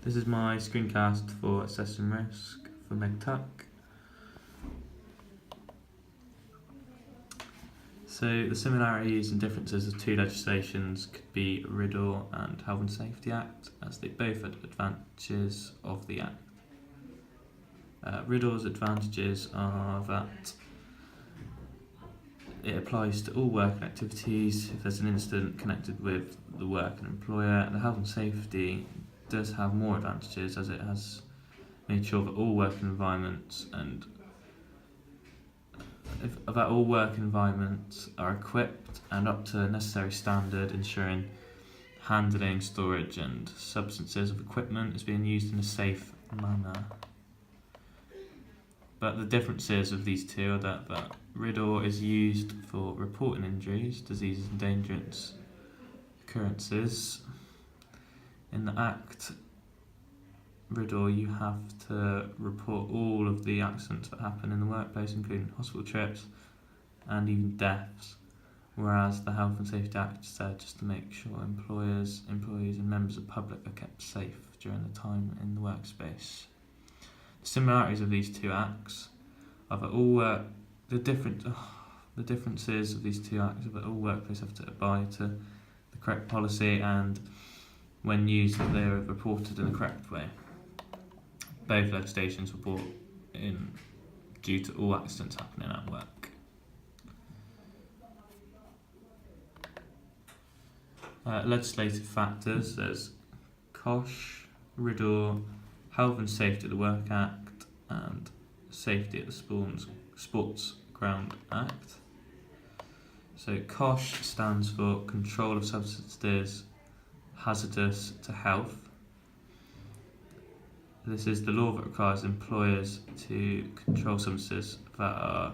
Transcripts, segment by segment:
This is my screencast for assessing risk for MEGTUC. So the similarities and differences of two legislations could be RIDDOR and Health and Safety Act, as they both had advantages of the Act. RIDDOR's advantages are that it applies to all work activities if there's an incident connected with the work and employer. The health and safety does have more advantages, as it has made sure that all working environments are equipped and up to a necessary standard, ensuring handling, storage and substances of equipment is being used in a safe manner. But the differences of these two are that RIDDOR is used for reporting injuries, diseases and dangerous occurrences. In the Act, RIDDOR, you have to report all of the accidents that happen in the workplace, including hospital trips and even deaths, whereas the Health and Safety Act said just to make sure employers, employees and members of the public are kept safe during the time in the workspace. The similarities of these two acts are that the differences of these two acts are that all workplaces have to abide to the correct policy, and when used that they are reported in the correct way. Both legislations were brought in due to all accidents happening at work. Legislative factors: there's COSH, RIDDOR, Health and Safety at the Work Act, and Safety at the Sports Ground Act. So COSH stands for Control of Substances Hazardous to Health. This is the law that requires employers to control substances that are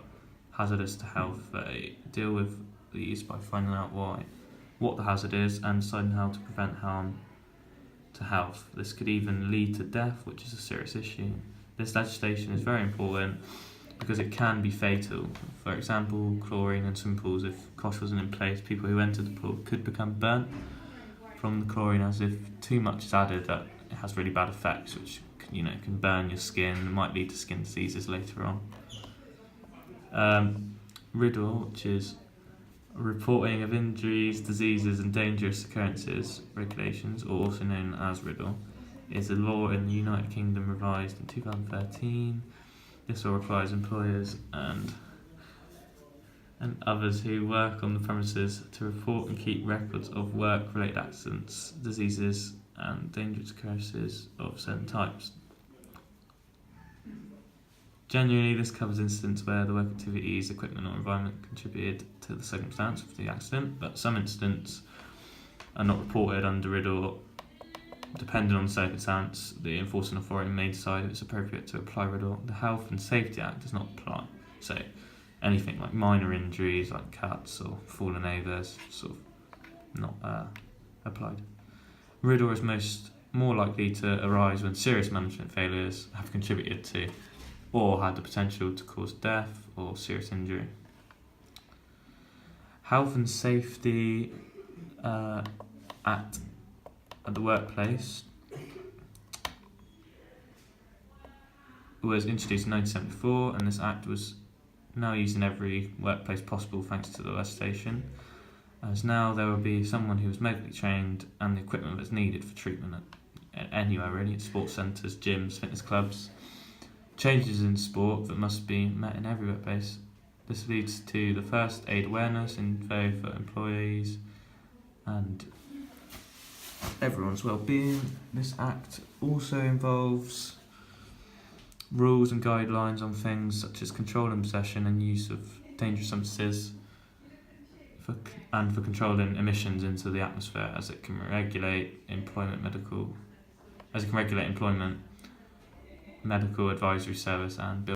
hazardous to health. They deal with these by finding out what the hazard is and deciding how to prevent harm to health. This could even lead to death, which is a serious issue. This legislation is very important because it can be fatal. For example, chlorine in swimming pools, if COSH wasn't in place, people who entered the pool could become burnt from the chlorine, as if too much is added, that it has really bad effects, which can burn your skin and might lead to skin diseases later on. RIDDOR, which is Reporting of Injuries, Diseases and Dangerous Occurrences Regulations, or also known as RIDDOR, is a law in the United Kingdom revised in 2013. This law requires employers and others who work on the premises to report and keep records of work-related accidents, diseases and dangerous occurrences of certain types. Generally, this covers incidents where the work activities, equipment or environment contributed to the circumstance of the accident, but some incidents are not reported under RIDDOR. Depending on the circumstance, the enforcing authority may decide if it's appropriate to apply RIDDOR. The Health and Safety Act does not apply, so anything like minor injuries like cuts or falling over is sort of not applied. RIDDOR is more likely to arise when serious management failures have contributed to or had the potential to cause death or serious injury. Health and Safety Act at the workplace was introduced in 1974, and this act was now used in every workplace possible thanks to the legislation, as now there will be someone who is medically trained and the equipment that's needed for treatment anywhere really, at sports centres, gyms, fitness clubs. Changes in sport that must be met in every workplace. This leads to the first aid awareness info for employees and everyone's well-being. This act also involves rules and guidelines on things such as control and possession and use of dangerous substances for controlling emissions into the atmosphere, as it can regulate employment, medical advisory service and